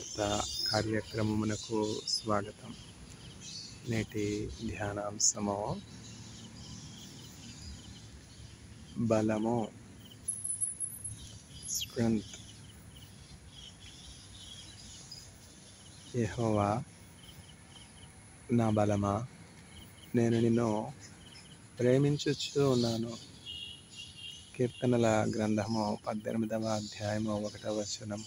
సువార్త కార్యక్రమమునకు స్వాగతం. నేటి ధ్యానాంశము బలము, స్ట్రెంగ్త్. యెహోవా నా బలమా, నేను నిన్ను ప్రేమించుచు ఉన్నాను. కీర్తనల గ్రంథము 18వ అధ్యాయము 1వ వచనం.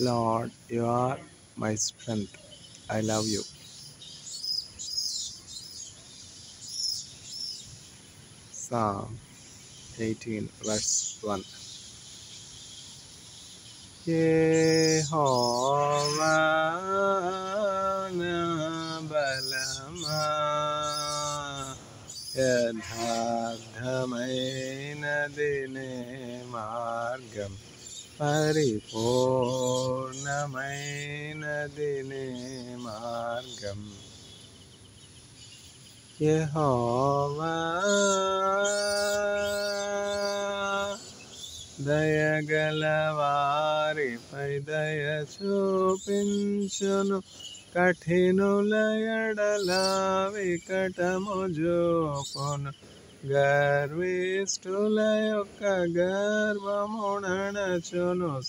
Lord, you are my strength. I love you. Psalm 18 verse 1. యెహోవా నా బలమా, యథార్థమైనది నీ మార్గం, పరిపూర్ణమైనది నీ మార్గం. యెహోవా దయగల వారిపై దయ చూపించును, కఠినుల ఎడల వికటము చూపును. గర్విష్ఠుల యొక్క గర్వమునణచును,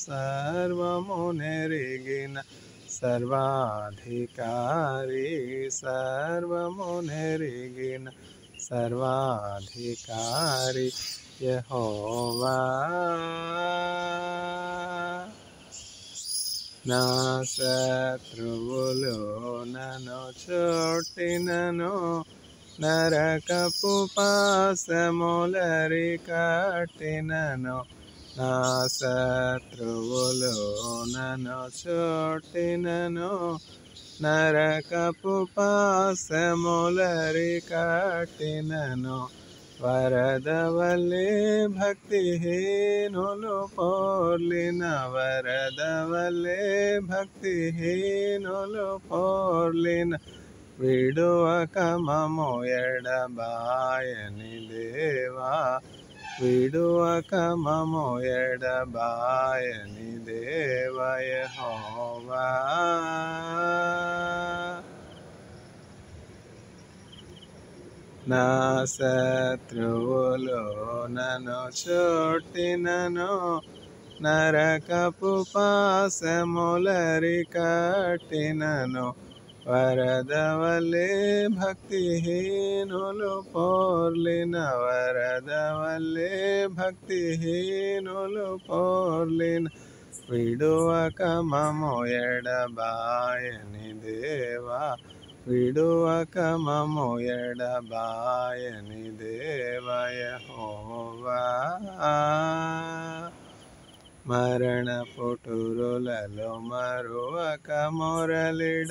సర్వము నెరిగిన సర్వాధికారి, సర్వము నెరిగిన సర్వాధికారి యెహోవా. నా శత్రువులు నన్ను చుట్టినను, నరకపు పాశములరి కట్టినను. నా శత్రువులు నన్ను చుట్టినను, నరకపు పాశములరి కట్టినను. వరద వలె భక్తిహీనులు పోర్లిన, వరద వలె భక్తిహీనులు పోర్లిన, విడువక మమ్ము ఎడబాయని దేవా, విడువక మమ్ము ఎడబాయని దేవా యెహోవా. నా శత్రువులు నన్ను చుట్టినను, నరకపు పాశములరి కట్టినను. వరద వలె భక్తిహీనులు పోర్లిన, వరద వలె భక్తిహీనులు పోర్లిన, విడువక మమ్ము ఎడబాయని దేవా, విడువక మమ్ము ఎడబాయని దేవా యెహోవా. మరణ పుటురులలో మరువక మొరలిడ,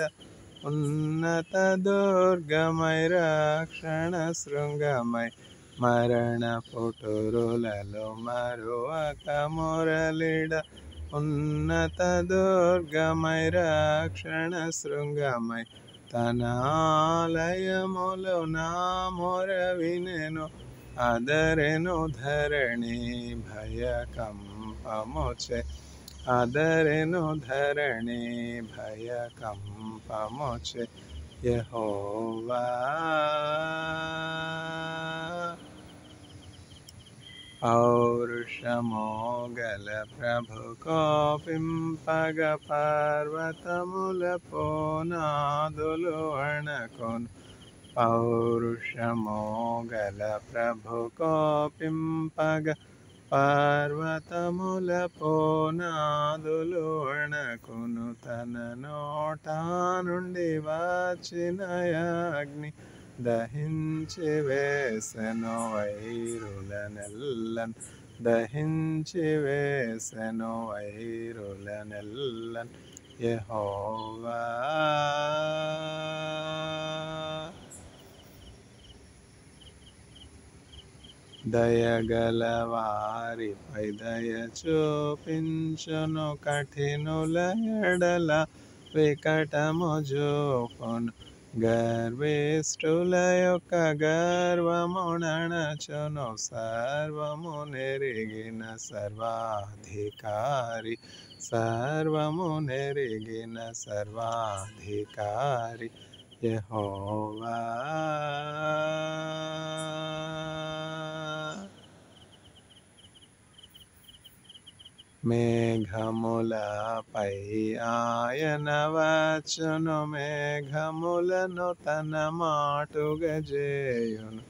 ఉన్నత దుర్గమై రక్షణ శృంగమై. మరణ పుటురులలో మరువక మొరలిడ, ఉన్నత దుర్గమై రక్షణ శృంగమై. తన ఆలయములో నా మొర వినెను, అదరెను ధరణి భయకంపముచే, అదరెను ధరణి భయకంపముచే యెహోవా. పౌరుషము గల ప్రభు కోపింపగ, పర్వతముల పునాదులు వణకును. పౌరుషము గల ప్రభు కోపింపగ, పర్వతముల పునాదులు వణకును. తన నోట నుండి వచ్చిన అగ్ని దహించి వేసెను వైరులనెల్లన్, దహించి వేసెను వైరులనెల్లన్ యెహోవా. దయగల వారిపై దయ చూపించును, కఠినుల ఎడల వికటము చూపును. గర్విష్ఠుల యొక్క గర్వమునణచును సర్వము నెరిగిన సర్వాధికారి, సర్వము నెరిగిన సర్వాధికారి యెహోవా. మేఘములపై ఆయన వచ్చును, మేఘములను తన మాటుగా చేయును,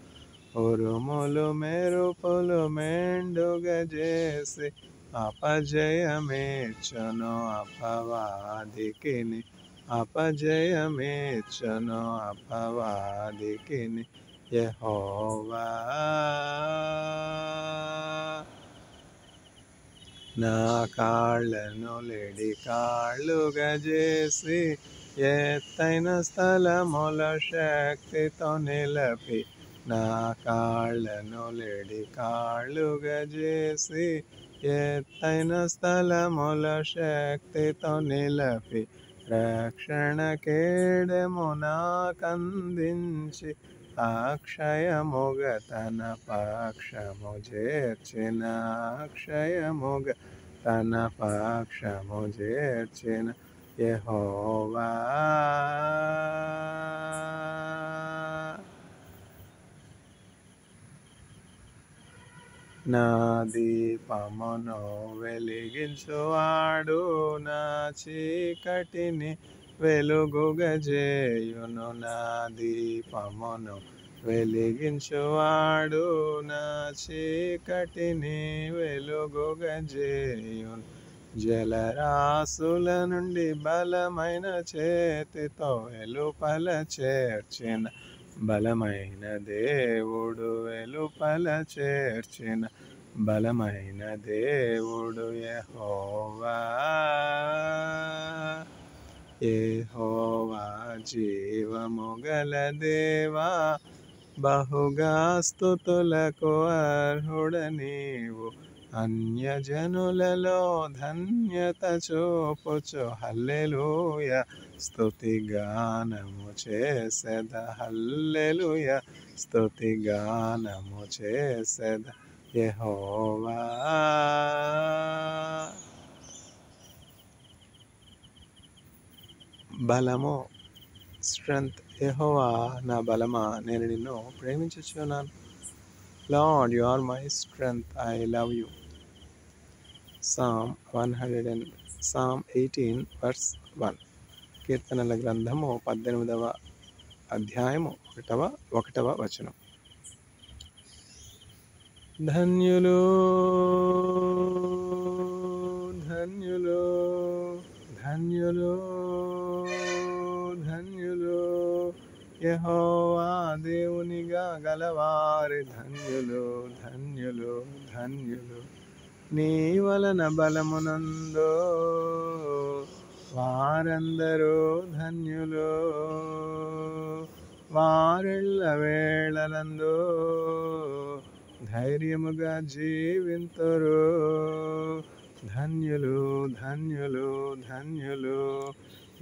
ఉరుములు మెరుపులు మెండుగా చేసి అపజయమేచ్చును అపవాదికిని, అపజయమేచ్చును అపవాదికిని యెహోవా. నా కాళ్ళను లెడి కాళ్ళుగా చేసి ఎత్తైన స్థలముల శక్తితో నిలపి, నా కాళ్ళను లెడి కాళ్ళుగా చేసి ఎత్తైన స్థలముల శక్తితో నిలపి, రక్షణ కేడెము నాకందించి అక్షయముగ తన పక్షము చేర్చిన, అక్షయముగ తన పక్షము చేర్చిన యెహోవా. నా దీపమును వెలిగించువాడు నా చీకటిని వెలుగుగా చేయును, నా దీపమును వెలిగించువాడు నా చీకటిని వెలుగుగా చేయును. జలరాశుల నుండి బలమైన చేతితో వెలుపల చేర్చిన, బలమైన దేవుడు వెలుపల చేర్చిన బలమైన దేవుడు యెహోవా. యెహోవా జీవము గల దేవా, బహుగా స్తుతులకు అర్హుడ నీవు. అన్యజనులలో ధన్యత చూపుచు హల్లెలూయా స్తుతి గానము చేసెద, హల్లెలూయా స్తుతి గానము చేసెద యెహోవా. బలము, స్ట్రెంగ్త్. యెహోవా నా బలమా, నేను నిన్ను ప్రేమించుచున్నాను. Lord, you are my strength, I love you. Psalm 18 verse 1. కీర్తనల గ్రంథము 18వ అధ్యాయము 1వ వచనం. ధన్యులు ధన్యులు ధన్యులు ధన్యులు యెహోవా దేవునిగా గలవారి ధన్యులు, ధన్యులు, ధన్యులు. నీ వలన బలమునందో వారందరూ ధన్యులు, వారెళ్ళ వేళలందు ధైర్యముగా జీవింతురు. ధన్యులు, ధన్యులు, ధన్యులు,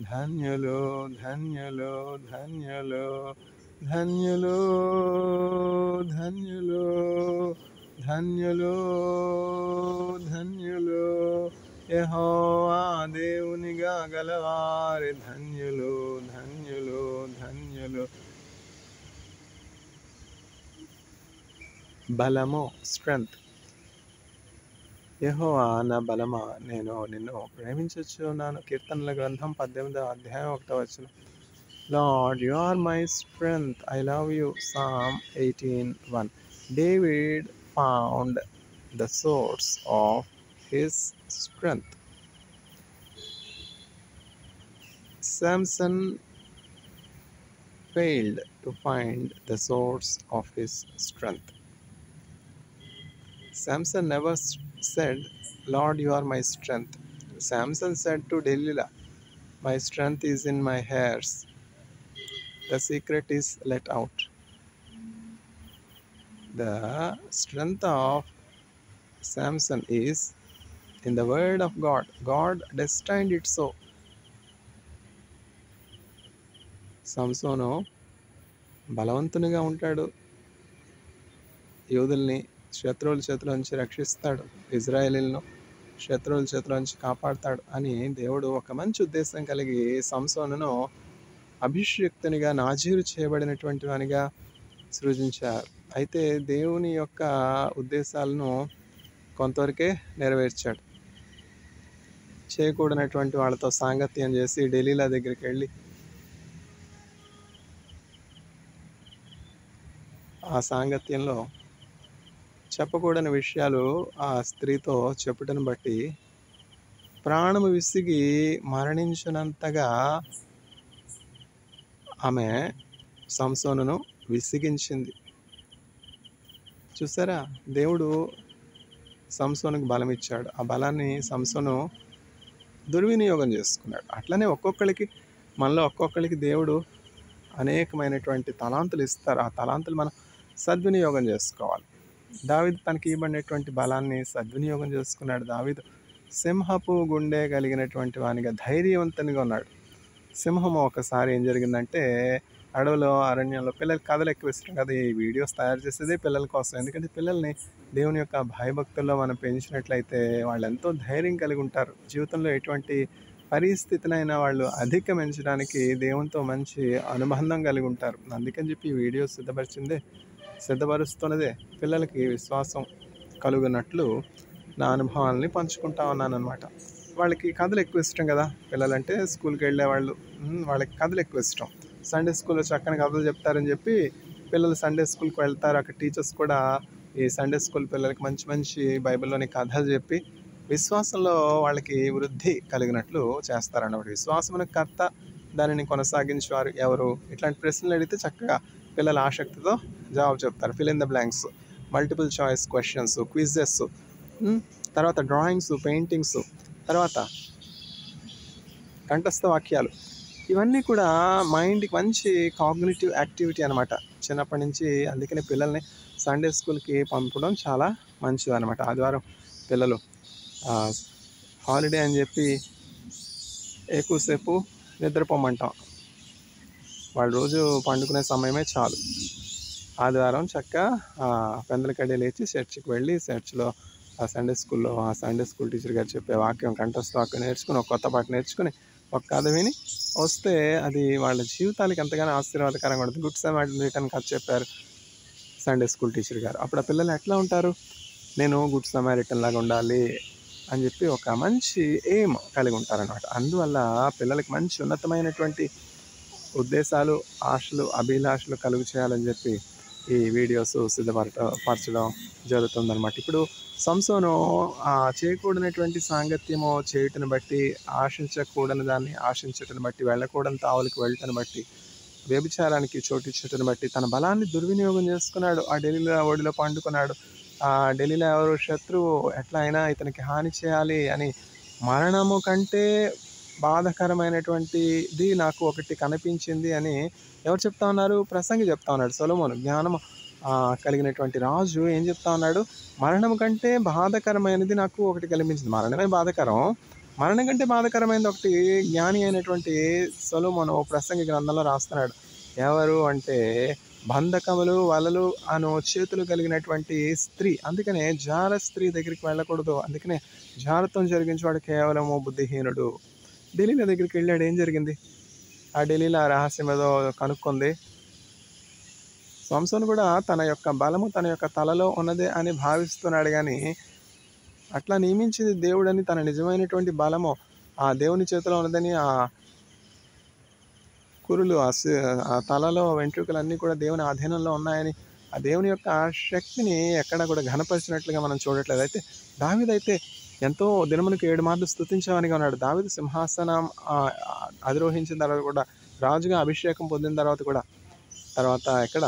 ధన్యులు, ధన్యులు, ధన్యులు, ధన్యులు, ధన్యులు, ధన్యులు, ధన్యులు. యెహోవా దేవునిగా గలవారి ధన్యులు, ధన్యులు, ధన్యులు. బలము, స్ట్రెంగ్త్. యెహోవా నా బలమా, నేను నిన్ను ప్రేమించుచున్నాను. కీర్తనల గ్రంథం 18వ అధ్యాయం 1వ వచనం. Lord, you are my strength, I love you. Psalm 18:1. David found the source of his strength. Samson failed to find the source of his strength. Samson never said, Lord, you are my strength. Samson said to Delilah, my strength is in my hairs. The secret is let out. The strength of Samson is in the word of God. God destined it so. సంసోను బలవంతునిగా ఉంటాడు, యోధుల్ని శత్రువుల చేతిలో నుంచి రక్షిస్తాడు, ఇజ్రాయేలీలను శత్రువుల చేతిలో నుంచి కాపాడుతాడు అని దేవుడు ఒక మంచి ఉద్దేశం కలిగి సంసోనును అభిషిక్తునిగా, నాజీరు చేయబడినటువంటి వానిగా సృజించారు. అయితే దేవుని యొక్క ఉద్దేశాలను కొంతవరకే నెరవేర్చాడు. చేయకూడనటువంటి వాళ్ళతో సాంగత్యం చేసి డెలీలా దగ్గరికి వెళ్ళి ఆ సాంగత్యంలో చెప్పకూడని విషయాలు ఆ స్త్రీతో చెప్పుటను బట్టి ప్రాణము విసిగి మరణించినంతగా ఆమె సంసోనును విసిగించింది. చూసారా, దేవుడు సంసోనుకు బలం ఇచ్చాడు. ఆ బలాన్ని సంసోను దుర్వినియోగం చేసుకున్నాడు. అట్లనే మనలో ఒక్కొక్కరికి దేవుడు అనేకమైనటువంటి తలాంతులు ఇస్తారు. ఆ తలాంతులు మనం సద్వినియోగం చేసుకోవాలి. దావీదు తనకి ఇవ్వబడినటువంటి బలాన్ని సద్వినియోగం చేసుకున్నాడు. దావీదు సింహపు గుండె కలిగినటువంటి వానిగా, ధైర్యవంతునిగా ఉన్నాడు. సింహము ఒకసారి ఏం జరిగిందంటే, అడవిలో, అరణ్యంలో పిల్లలకి కథలు ఎక్కువ ఇష్టం కదా, ఈ వీడియోస్ తయారు చేసేదే పిల్లల కోసం. ఎందుకంటే పిల్లల్ని దేవుని యొక్క భయభక్తుల్లో మనం పెంచినట్లయితే వాళ్ళు ఎంతో ధైర్యం కలిగి ఉంటారు. జీవితంలో ఎటువంటి పరిస్థితినైనా వాళ్ళు అధిగమించడానికి దేవునితో మంచి అనుబంధం కలిగి ఉంటారు. అందుకని చెప్పి ఈ వీడియో సిద్ధపరుస్తున్నదే పిల్లలకి విశ్వాసం కలుగునట్లు నా అనుభవాలని పంచుకుంటా ఉన్నాను అనమాట. వాళ్ళకి కథలు ఎక్కువ ఇష్టం కదా, పిల్లలంటే స్కూల్కి వెళ్ళేవాళ్ళు, వాళ్ళకి కథలు ఎక్కువ ఇష్టం. సండే స్కూల్లో చక్కని కథలు చెప్తారని చెప్పి పిల్లలు సండే స్కూల్కి వెళ్తారు. అక్కడ టీచర్స్ కూడా ఈ సండే స్కూల్ పిల్లలకి మంచి మంచి బైబిల్లోని కథలు చెప్పి విశ్వాసంలో వాళ్ళకి వృద్ధి కలిగినట్లు చేస్తారన్నమాట. విశ్వాసమునకు కర్త, దానిని కొనసాగించేవారు ఎవరు? ఇట్లాంటి ప్రశ్నలు అడిగితే చక్కగా పిల్లలు ఆసక్తితో జవాబు చెప్తారు. Fill in the blanks, multiple choice questions, quizzes, తర్వాత డ్రాయింగ్స్, పెయింటింగ్స్, తర్వాత కంఠస్థ వాక్యాలు, ఇవన్నీ కూడా మైండ్కి మంచి కాగ్నిటివ్ యాక్టివిటీ అనమాట చిన్నప్పటి నుంచి. అందుకని పిల్లల్ని సండే స్కూల్కి పంపడం చాలా మంచిది అనమాట. ఆదివారం పిల్లలు హాలిడే అని చెప్పి ఎక్కువసేపు నిద్రపోమంటాం. వాళ్ళు రోజు పండుకునే సమయమే చాలు. ఆదివారం చక్కగా పెందలకడ్డి లేచి చర్చికి వెళ్ళి, చర్చిలో ఆ సండే స్కూల్ టీచర్ గారు చెప్పే వాక్యం, కంఠస్థ వాక్యం నేర్చుకుని, ఒక కొత్త పాట నేర్చుకుని, ఒక కథ విని వస్తే అది వాళ్ళ జీవితానికి ఎంతగానో ఆశీర్వాదకరంగా ఉంటుంది. గుడ్ సమారిటన్ కథ చెప్పారు సండే స్కూల్ టీచర్ గారు. అప్పుడు ఆ పిల్లలు ఎట్లా ఉంటారు? నేను గుడ్ సమారిటన్ లాగా ఉండాలి అని చెప్పి ఒక మంచి ఎయిమ్ కలిగి ఉంటారనమాట. అందువల్ల పిల్లలకి మంచి ఉన్నతమైనటువంటి ఉద్దేశాలు, ఆశలు, అభిలాషలు కలుగు చేయాలని చెప్పి ఈ వీడియోస్ సిద్ధపరచడం జరుగుతుందన్నమాట. ఇప్పుడు సంసోను చేయకూడనటువంటి సాంగత్యము చేయుటను బట్టి, ఆశించకూడని దాన్ని ఆశించటను బట్టి, వెళ్ళకూడని తావులకు వెళ్ళటను బట్టి, వ్యభిచారానికి చోటిచ్చటను బట్టి తన బలాన్ని దుర్వినియోగం చేసుకున్నాడు. ఆ డెలీలా ఒడిలో పండుకున్నాడు. ఆ డెలీలా ఎవరు? శత్రువు. ఎట్లా అయినా ఇతనికి హాని చేయాలి అని, మరణము కంటే బాధకరమైనటువంటిది నాకు ఒకటి కనిపించింది అని ఎవరు చెప్తా ఉన్నారు? ప్రసంగి చెప్తా ఉన్నాడు. సొలొమోను జ్ఞానం కలిగినటువంటి రాజు ఏం చెప్తా ఉన్నాడు? మరణం కంటే బాధకరమైనది నాకు ఒకటి కనిపించింది. మరణమే బాధకరం, మరణం కంటే బాధకరమైనది ఒకటి జ్ఞాని అయినటువంటి సొలొమోను ప్రసంగి గ్రంథంలో రాస్తున్నాడు. ఎవరు అంటే బంధకములు, వలలు అను చేతులు కలిగినటువంటి స్త్రీ. అందుకనే జార స్త్రీ దగ్గరికి వెళ్ళకూడదు. అందుకనే జారత్వం జరిగించేవాడు కేవలము బుద్ధిహీనుడు. డెలీలా దగ్గరికి వెళ్ళాడు. ఏం జరిగింది? ఆ డెలీలా రహస్యం ఏదో కనుక్కుంది. సంసోను కూడా తన యొక్క బలము తన యొక్క తలలో ఉన్నదే అని భావిస్తున్నాడు. కానీ అట్లా నియమించింది దేవుడని, తన నిజమైనటువంటి బలము ఆ దేవుని చేతిలో ఉన్నదని, ఆ కురులు, ఆ తలలో వెంట్రుకలన్నీ కూడా దేవుని ఆధీనంలో ఉన్నాయని, ఆ దేవుని యొక్క శక్తిని ఎక్కడా కూడా ఘనపరిచినట్లుగా మనం చూడట్లేదు. అయితే దావీదైతే ఎంతో దినములకు 7 మార్లు స్తుతించేవానిగా ఉన్నాడు. దావీదు సింహాసనం అధిరోహించిన తర్వాత కూడా, రాజుగా అభిషేకం పొందిన తర్వాత ఎక్కడ?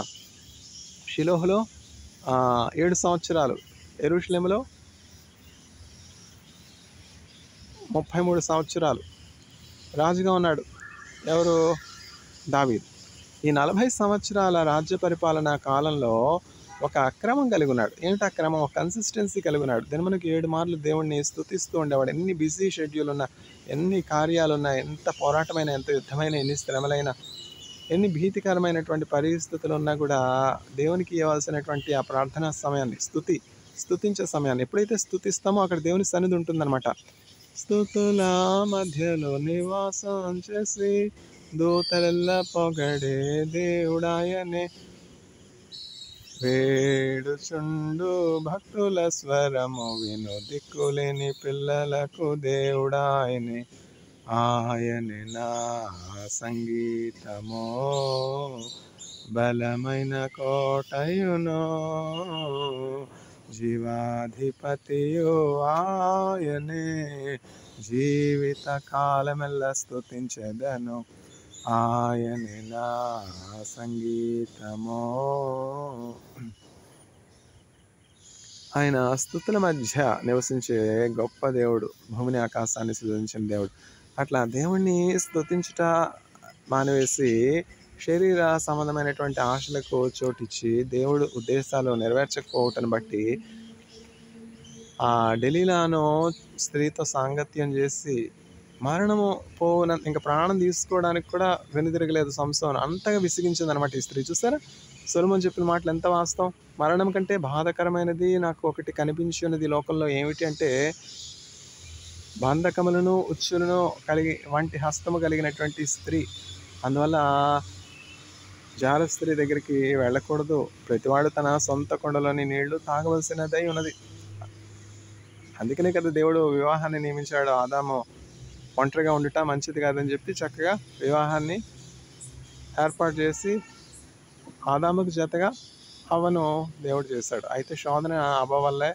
షిలోహులో 7 సంవత్సరాలు, యెరూషలేములో 33 సంవత్సరాలు రాజుగా ఉన్నాడు. ఎవరు? దావీదు. ఈ 40 సంవత్సరాల రాజ్య పరిపాలన కాలంలో ఒక అక్రమం కలిగి ఉన్నాడు. ఏమిటి అక్రమం? ఒక కన్సిస్టెన్సీ కలిగి ఉన్నాడు. దినమునకు 7 మార్లు దేవుణ్ణి స్తుతిస్తూ ఉండేవాడు. ఎన్ని బిజీ షెడ్యూల్ ఉన్నా, ఎన్ని కార్యాలున్నా, ఎంత పోరాటమైన, ఎంత యుద్ధమైన, ఎన్ని శ్రమలైనా ఎన్ని భీతికరమైనటువంటి పరిస్థితులు ఉన్నా కూడా దేవునికి ఇవ్వాల్సినటువంటి ఆ ప్రార్థనా సమయాన్ని, స్తుతించే సమయాన్ని ఎప్పుడైతే స్తుతిస్తామో అక్కడ దేవుని సన్నిధి ఉంటుందన్నమాట. స్తుతుల మధ్యలో నివాసం చేసి దూతలెల్లా పొగడే దేవుడాయనే, వేడుచుండు భక్తుల స్వరము విను దిక్కులేని పిల్లలకు దేవుడాయనే, ఆయనే నా సంగీతమో బలమైన కోటయునో, జీవాధిపతియో ఆయనే, జీవిత కాలమెల్ల స్తుతించెదను, ఆయనే నా సంగీతమో. ఆయన స్తుతుల మధ్య నివసించే గొప్ప దేవుడు, భూమిని ఆకాశాన్ని సృజించిన దేవుడు. అట్లా దేవుణ్ణి స్తుతించుట మానివేసి శరీర సంబంధమైనటువంటి ఆశలకు చోటిచ్చి దేవుడు ఉద్దేశాలు నెరవేర్చకపోవటం బట్టి ఆ డెలీలాను స్త్రీతో సాంగత్యం చేసి మరణము ఇంకా ప్రాణం తీసుకోవడానికి కూడా వెనుదిరగలేదు సంసోను. అంతగా విసిగించింది అనమాట ఈ స్త్రీ. చూసారా సొలొమోను చెప్పిన మాటలు ఎంత వాస్తవం. మరణం కంటే బాధకరమైనది నాకు ఒకటి కనిపించి ఉన్నది లోకంలో, ఏమిటి అంటే బంధకములను ఉచ్చులను వంటి హస్తము కలిగినటువంటి స్త్రీ. అందువల్ల జార స్త్రీ దగ్గరికి వెళ్ళకూడదు. ప్రతివాడు తన సొంత కొండలోని నీళ్లు తాగవలసినదై ఉన్నది. అందుకనే కదా దేవుడు వివాహాన్ని నియమించాడు. ఆదాము ఒంటరిగా ఉండుట మంచిది కాదని చెప్పి చక్కగా వివాహాన్ని ఏర్పాటు చేసి ఆదాముకు జతగా హవ్వను దేవుడు చేశాడు. అయితే శోధన అవ్వ వల్లే,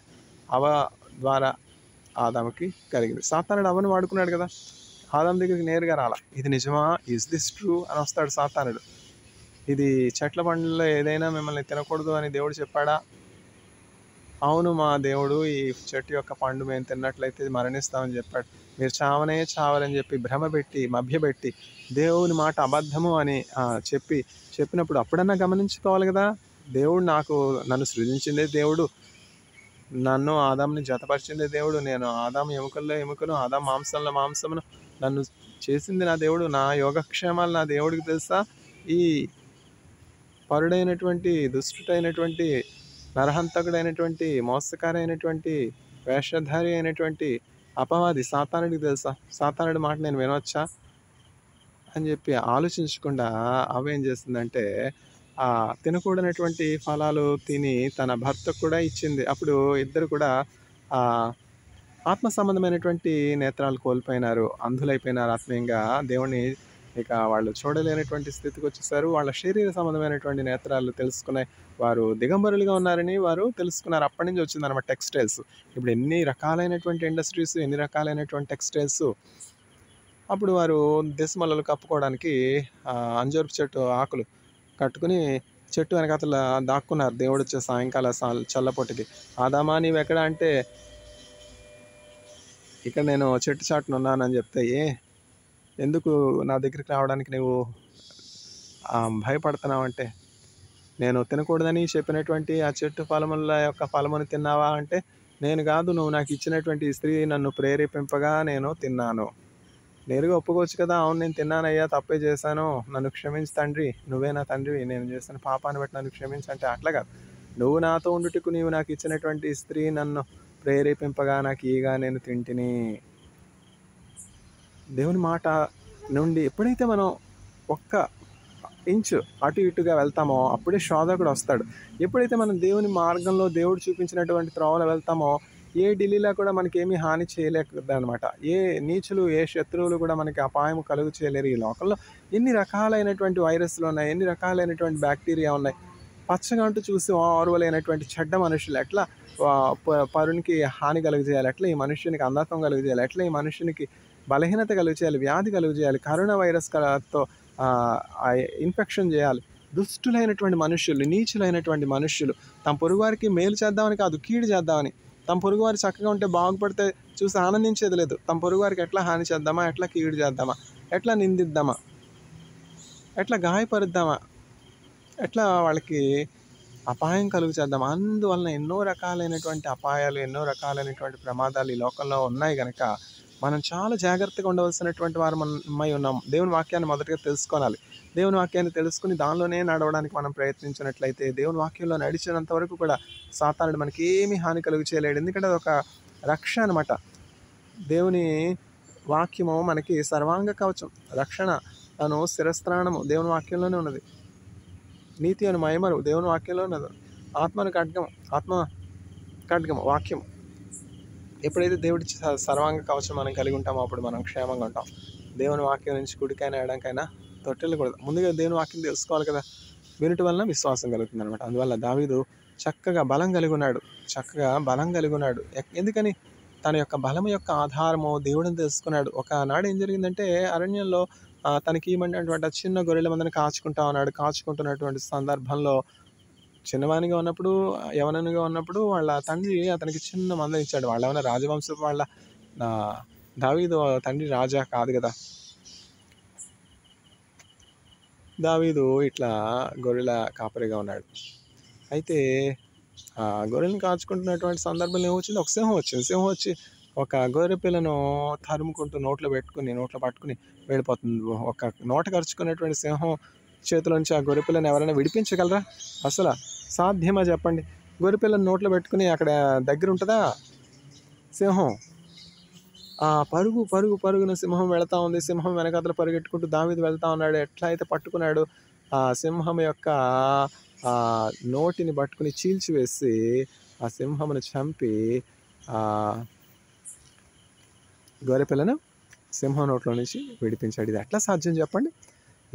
అవ్వ ద్వారా ఆదాముకి కలిగింది. సాతానుడు అవ్వను వాడుకున్నాడు కదా, ఆదాము దగ్గరికి నేరుగా రాలా. ఇది నిజమా, ఇస్ దిస్ ట్రూ అని వస్తాడు సాతానుడు. ఇది చెట్ల పండ్లలో ఏదైనా మిమ్మల్ని తినకూడదు అని దేవుడు చెప్పాడా? అవును, మా దేవుడు ఈ చెట్టు యొక్క పండు మేము తిన్నట్లయితే మరణిస్తామని చెప్పాడు. మీరు చావాలని చెప్పి భ్రమపెట్టి మభ్యపెట్టి దేవుని మాట అబద్ధము అని చెప్పినప్పుడు అప్పుడన్నా గమనించుకోవాలి కదా. దేవుడు నన్ను సృజించిందే దేవుడు, నన్ను ఆదాముని జతపరిచిందే దేవుడు, నేను ఆదాము ఎముకల్లో ఎముకను, ఆదాము మాంసంలో మాంసమును, నన్ను చేసింది నా దేవుడు, నా యోగక్షేమాలు నా దేవుడికి తెలుసా. ఈ పరుడైనటువంటి, దుష్టుడైనటువంటి, నరహంతకుడైనటువంటి, మోసకారైనటువంటి, వేషధారి అయినటువంటి అపవాది సాతానుడికి తెలుసా. సాతానుడి మాట నేను వినవచ్చా అని చెప్పి ఆలోచించకుండా అవేం చేస్తుందంటే తినకూడనటువంటి ఫలాలు తిని తన భర్తకు కూడా ఇచ్చింది. అప్పుడు ఇద్దరు కూడా ఆత్మ సంబంధమైనటువంటి నేత్రాలు కోల్పోయినారు, అంధులైపోయినారు ఆత్మీయంగా. దేవుణ్ణి ఇక వాళ్ళు చూడలేనటువంటి స్థితికి వచ్చేసారు. వాళ్ళ శరీర సంబంధమైనటువంటి నేత్రాలు తెలుసుకున్నాయి. వారు దిగంబరులుగా ఉన్నారని వారు తెలుసుకున్నారు. అప్పటి నుంచి వచ్చిందన్నమాట టెక్స్టైల్స్. ఇప్పుడు ఎన్ని రకాలైనటువంటి ఇండస్ట్రీస్, ఎన్ని రకాలైనటువంటి టెక్స్టైల్స్. అప్పుడు వారు దేశమల్లలు కప్పుకోవడానికి అంజూరపు చెట్టు ఆకులు కట్టుకుని చెట్టు వెనకాతల దాక్కున్నారు. దేవుడు వచ్చే సాయంకాల చల్లపొట్టుకి. ఆదామా నీవెక్కడ అంటే, ఇక్కడ నేను చెట్టు చాటును ఉన్నానని చెప్తే, ఎందుకు నా దగ్గరికి రావడానికి నువ్వు భయపడుతున్నావు అంటే, నేను తినకూడదని చెప్పినటువంటి ఆ చెట్టు ఫలముల యొక్క ఫలమును తిన్నావా అంటే, నేను కాదు, నువ్వు నాకు ఇచ్చినటువంటి స్త్రీ నన్ను ప్రేరేపింపగా నేను తిన్నాను. నేరుగా ఒప్పుకోవచ్చు కదా, అవును నేను తిన్నానయ్యా, తప్పే చేశాను, నన్ను క్షమించు తండ్రి, నువ్వే నా తండ్రివి, నేను చేసిన పాపాన్ని బట్టి నన్ను క్షమించు అంటే అట్లా కాదు. నువ్వు నాతో ఉండుటకు నీవు నాకు ఇచ్చినటువంటి స్త్రీ నన్ను ప్రేరేపింపగా నాకు ఈగా నేను తింటిని. దేవుని మాట నుండి ఎప్పుడైతే మనం ఒక్క ఇంచు అటు ఇటుగా వెళ్తామో అప్పుడే శోధకుడు వస్తాడు. ఎప్పుడైతే మనం దేవుని మార్గంలో దేవుడు చూపించినటువంటి త్రోవలో వెళ్తామో ఏ ఢిల్లీలో కూడా మనకి ఏమీ హాని చేయలేకపోతుంది అనమాట. ఏ నీచులు, ఏ శత్రువులు కూడా మనకి అపాయం కలుగు చేయలేరు. ఈ లోకంలో ఎన్ని రకాలైనటువంటి వైరస్లు ఉన్నాయి, ఎన్ని రకాలైనటువంటి బ్యాక్టీరియా ఉన్నాయి. పచ్చగా అంటూ చూసి ఓర్వలేనటువంటి చెడ్డ మనుషులు ఎట్లా పరునికి హాని కలుగు చేయాలి, ఎట్లా ఈ మనుష్యునికి అంధత్వం కలుగు చేయాలి, ఎట్లా ఈ మనుష్యునికి బలహీనత కలుగు చేయాలి, వ్యాధి కలుగు చేయాలి, కరోనా వైరస్తో ఇన్ఫెక్షన్ చేయాలి. దుష్టులైనటువంటి మనుష్యులు, నీచులైనటువంటి మనుష్యులు తమ పొరుగువారికి మేలు చేద్దామని కాదు, కీడు చేద్దామని. తమ పొరుగువారు చక్కగా ఉంటే, బాగుపడితే చూసి ఆనందించేది లేదు. తమ పొరుగువారికి ఎట్లా హాని చేద్దామా, ఎట్లా కీడు చేద్దామా, ఎట్లా నిందిద్దామా, ఎట్లా గాయపరుద్దామా, ఎట్లా వాళ్ళకి అపాయం కలుగు చేద్దాం. అందువలన ఎన్నో రకాలైనటువంటి అపాయాలు, ఎన్నో రకాలైనటువంటి ప్రమాదాలు ఈ లోకంలో ఉన్నాయి కనుక మనం చాలా జాగ్రత్తగా ఉండవలసినటువంటి వారు మనమై ఉన్నాం. దేవుని వాక్యాన్ని మొదటగా తెలుసుకోవాలి. దేవుని వాక్యాన్ని తెలుసుకొని దానిలోనే నడవడానికి మనం ప్రయత్నించినట్లయితే, దేవుని వాక్యంలో నడిచినంత వరకు కూడా సాతానుడు మనకి ఏమీ హాని కలుగ చేయలేడు. ఎందుకంటే అదొక రక్ష అనమాట. దేవుని వాక్యము మనకి సర్వాంగ కవచం, రక్షణ, తను శిరస్త్రాణము దేవుని వాక్యంలోనే ఉన్నది. నీతి అని మైమరు దేవుని వాక్యంలో ఉన్నది. ఆత్మను ఖడ్గము, ఆత్మ ఖడ్గము వాక్యం. ఎప్పుడైతే దేవుడి సర్వాంగ కవచం మనం కలిగి ఉంటామో అప్పుడు మనం క్షేమంగా ఉంటాం. దేవుని వాక్యం నుంచి కుడికైనా ఎడంకైనా తొట్టెళ్ళకూడదు. ముందుగా దేవుని వాక్యం తెలుసుకోవాలి కదా. వినుట వలన విశ్వాసం కలుగుతుంది అనమాట. అందువల్ల దావీదు చక్కగా బలం కలిగి ఉన్నాడు. ఎందుకని? తన యొక్క బలం యొక్క ఆధారము దేవుడిని తెలుసుకున్నాడు. ఒకనాడు ఏం జరిగిందంటే అరణ్యంలో తనకి ఇవ్వమన్నటువంటి చిన్న గొర్రెల మందని కాచుకుంటా ఉన్నాడు. కాచుకుంటున్నటువంటి సందర్భంలో చిన్నవానిగా ఉన్నప్పుడు, యవననుగా ఉన్నప్పుడు వాళ్ళ తండ్రి అతనికి చిన్న మంద ఇచ్చాడు. వాళ్ళు ఏమైనా రాజవంశపు వాళ్ళ? దావీదు తండ్రి రాజా కాదు కదా. దావీదు ఇట్లా గొర్రెల కాపరిగా ఉన్నాడు. అయితే ఆ గొర్రెలను కాచుకుంటున్నటువంటి సందర్భంలో ఏమొచ్చింది? ఒక సింహం వచ్చింది. సింహం వచ్చి ఒక గొర్రె పిల్లను తరుముకుంటూ నోట్లో పట్టుకుని వెళ్ళిపోతుంది. ఒక నోట కరుచుకున్నటువంటి సింహం చేతిలోంచి ఆ గొర్రె పిల్లని ఎవరైనా విడిపించగలరా? అసలు సాధ్యమా చెప్పండి? గొర్రె పిల్లని నోట్లో పెట్టుకుని అక్కడ దగ్గర ఉంటుందా సింహం? పరుగున సింహం వెళతా ఉంది. సింహం వెనకాతల పరిగెట్టుకుంటూ దావీదు వెళ్తా ఉన్నాడు. ఎట్లా అయితే పట్టుకున్నాడు, ఆ సింహం యొక్క నోటిని పట్టుకుని చీల్చివేసి ఆ సింహమును చంపి గొర్రెపిల్లను సింహం నోట్లో నుంచి విడిపించాడు. ఇది ఎట్లా సాధ్యం చెప్పండి?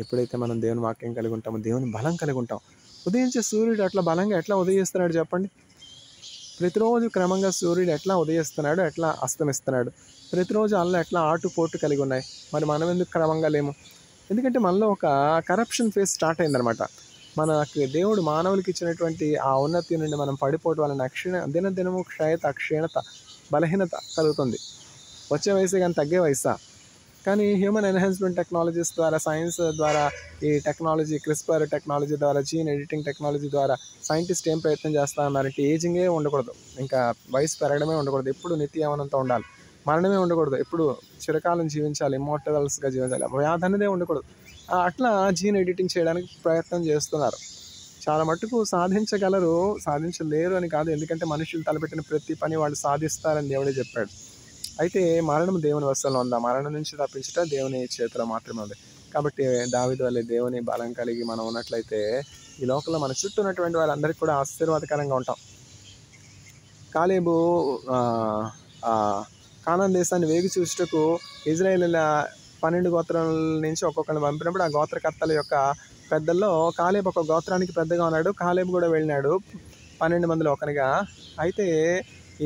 ఎప్పుడైతే మనం దేవుని వాక్యం కలిగి ఉంటామో, దేవుని బలం కలిగి ఉంటాం. ఉదయించే సూర్యుడు అట్లా బలంగా ఎట్లా ఉదయిస్తున్నాడు చెప్పండి? ప్రతిరోజు క్రమంగా సూర్యుడు ఎట్లా ఉదయిస్తున్నాడు, ఎట్లా అస్తమిస్తున్నాడు. ప్రతిరోజు అల్ల ఎట్లా ఆటుపోటు కలిగి ఉన్నాయి. మరి మనం ఎందుకు క్రమంగా లేము? ఎందుకంటే మనలో ఒక కరప్షన్ ఫేజ్ స్టార్ట్ అయిందనమాట. మనకి దేవుడు మానవులకి ఇచ్చినటువంటి ఆ ఉన్నతి నుండి మనం పడిపోవడం వలన దినదినము క్షీణత, బలహీనత కలుగుతుంది. వచ్చే వయసే కానీ తగ్గే వయసా? కానీ హ్యూమన్ ఎన్హాన్స్మెంట్ టెక్నాలజీస్ ద్వారా, సైన్స్ ద్వారా, ఈ టెక్నాలజీ క్రిస్పర్ టెక్నాలజీ ద్వారా, జీన్ ఎడిటింగ్ టెక్నాలజీ ద్వారా సైంటిస్ట్ ఏం ప్రయత్నం చేస్తా ఉన్నారంటే ఏజింగే ఉండకూడదు, ఇంకా వయసు పెరగడమే ఉండకూడదు, ఎప్పుడు నిత్య యవ్వనంతో ఉండాలి, మరణమే ఉండకూడదు, ఎప్పుడు చిరకాలం జీవించాలి, ఇమ్మోర్టల్స్గా జీవించాలి, వ్యాధి అనేదే ఉండకూడదు. అట్లా జీన్ ఎడిటింగ్ చేయడానికి ప్రయత్నం చేస్తున్నారు. చాలా మట్టుకు సాధించలేరు అని కాదు. ఎందుకంటే మనుషులు తలపెట్టిన ప్రతి పని వాళ్ళు సాధిస్తారని దేవుడే చెప్పాడు. అయితే మరణం దేవుని వశంలో ఉంది. ఆ మరణం నుంచి తప్పించుట దేవుని చేతిలో మాత్రమే ఉంది. కాబట్టి దావీదు వలె దేవుని బలం కలిగి మనం ఉన్నట్లయితే ఈ లోకంలో మన చుట్టూ ఉన్నటువంటి వాళ్ళందరికీ కూడా ఆశీర్వాదకరంగా ఉంటాం. కాలేబు కానాన్ దేశాన్ని వేగి చూచుటకు ఇజ్రాయేలీల 12 గోత్రాల నుంచి ఒక్కొక్కరిని పంపినప్పుడు ఆ గోత్రకర్తల యొక్క పెద్దల్లో కాలేబు ఒక గోత్రానికి పెద్దగా ఉన్నాడు. కాలేబు కూడా వెళ్ళినాడు 12 మందిలో ఒకనిగా. అయితే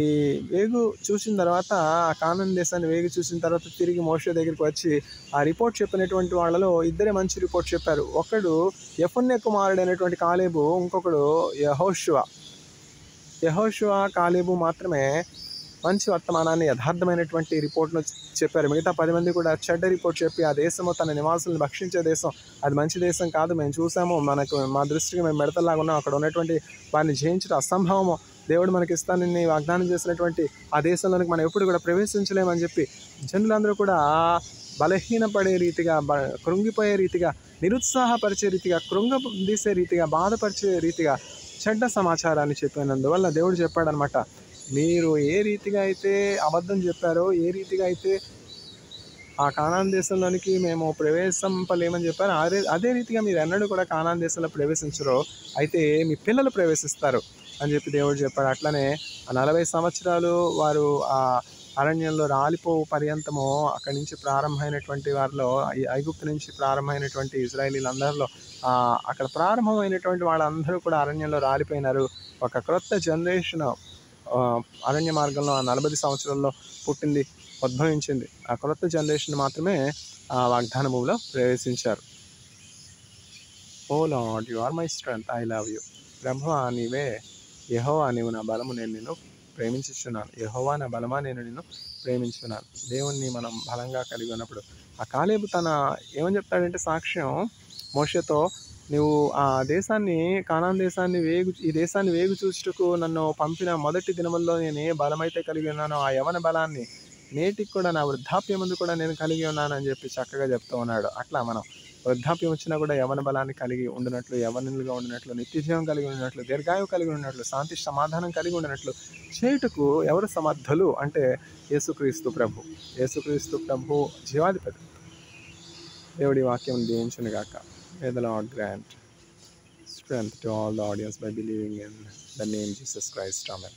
ఈ వేగు చూసిన తర్వాత, ఆ కానాన్ దేశాన్ని వేగి చూసిన తర్వాత తిరిగి మోషే దగ్గరికి వచ్చి ఆ రిపోర్ట్ చెప్పినటువంటి వాళ్ళలో ఇద్దరే మంచి రిపోర్ట్ చెప్పారు. ఒకడు యెఫున్నె కుమారుడైనటువంటి కాలేబు, ఇంకొకడు యెహోషువ కాలేబు మాత్రమే మంచి వర్తమానాన్ని, యథార్థమైనటువంటి రిపోర్ట్ను చెప్పారు. మిగతా 10 మంది కూడా చెడ్డ రిపోర్ట్ చెప్పి ఆ దేశము తన నివాసులను భక్షించే దేశం, అది మంచి దేశం కాదు, మేము చూసాము, మా దృష్టికి మేము మెడతలాగా ఉన్నాం, అక్కడ ఉన్నటువంటి వారిని జయించడం అసంభవము, దేవుడు మనకి ఇస్తానని వాగ్దానం చేసినటువంటి ఆ దేశంలోనికి మనం ఎప్పుడు కూడా ప్రవేశించలేమని చెప్పి జనులందరూ కూడా బలహీనపడే రీతిగా, కృంగిపోయే రీతిగా, నిరుత్సాహపరిచే రీతిగా, కృంగదీసే రీతిగా, బాధపరిచే రీతిగా చెడ్డ సమాచారాన్ని చెప్పినందువల్ల దేవుడు చెప్పాడనమాట, మీరు ఏ రీతిగా అయితే అబద్ధం చెప్పారో, ఏ రీతిగా అయితే ఆ కానాన్ దేశంలోనికి మేము ప్రవేశింపలేమని చెప్పారు, అదే రీతిగా మీరు ఎన్నడూ కూడా కానాన్ దేశంలో ప్రవేశించరు, అయితే మీ పిల్లలు ప్రవేశిస్తారు అని చెప్పి దేవుడు చెప్పాడు. అట్లనే 40 సంవత్సరాలు వారు ఆ అరణ్యంలో రాలిపోవు పర్యంతము అక్కడి నుంచి ప్రారంభమైనటువంటి వారిలో, ఐగుప్తు నుంచి ప్రారంభమైనటువంటి ఇజ్రాయేలీలందరిలో అక్కడ ప్రారంభమైనటువంటి వాళ్ళందరూ కూడా అరణ్యంలో రాలిపోయినారు. ఒక క్రొత్త జనరేషన్ అరణ్య మార్గంలో ఆ 40 సంవత్సరాల్లో ఉద్భవించింది. ఆ క్రొత్త జనరేషన్ మాత్రమే ఆ వాగ్దాన భూమిలో ప్రవేశించారు. O Lord, you are my strength, I love you. ప్రభువా నీవే, యెహోవా నీవు నా బలము, నేను నిన్ను ప్రేమించుచున్నాను. యెహోవా నా బలమా, నేను నిన్ను ప్రేమించున్నాను. దేవుణ్ణి మనం బలంగా కలిగి ఉన్నప్పుడు ఆ కాలేబు ఏమని చెప్తాడంటే సాక్ష్యం మోషేతో, నువ్వు ఆ దేశాన్ని, కానాన్ దేశాన్ని ఈ దేశాన్ని వేగు చూచుటకు నన్ను పంపిన మొదటి దినముల్లో నేను ఏ బలమైతే కలిగి ఉన్నానో ఆ యవన బలాన్ని నేటికి కూడా నా వృద్ధాప్యం ముందు కూడా నేను కలిగి ఉన్నానని చెప్పి చక్కగా చెప్తూ ఉన్నాడు. అట్లా మనం వృద్ధాప్యం వచ్చినా కూడా యవ్వన బలాన్ని కలిగి ఉండినట్లు, యవ్వనులుగా ఉండినట్లు, నిత్యజీవం కలిగి ఉండినట్లు, దీర్ఘాయువు కలిగి ఉండినట్లు, శాంతి సమాధానం కలిగి ఉండినట్లు చేయుటకు ఎవరు సమర్థులు అంటే యేసుక్రీస్తు ప్రభు. యేసుక్రీస్తు ప్రభు జీవాధిపతి. దేవుడి వాక్యం దీవించును గాక. May the Lord grant strength to all the audience by believing in the name Jesus Christ. Amen.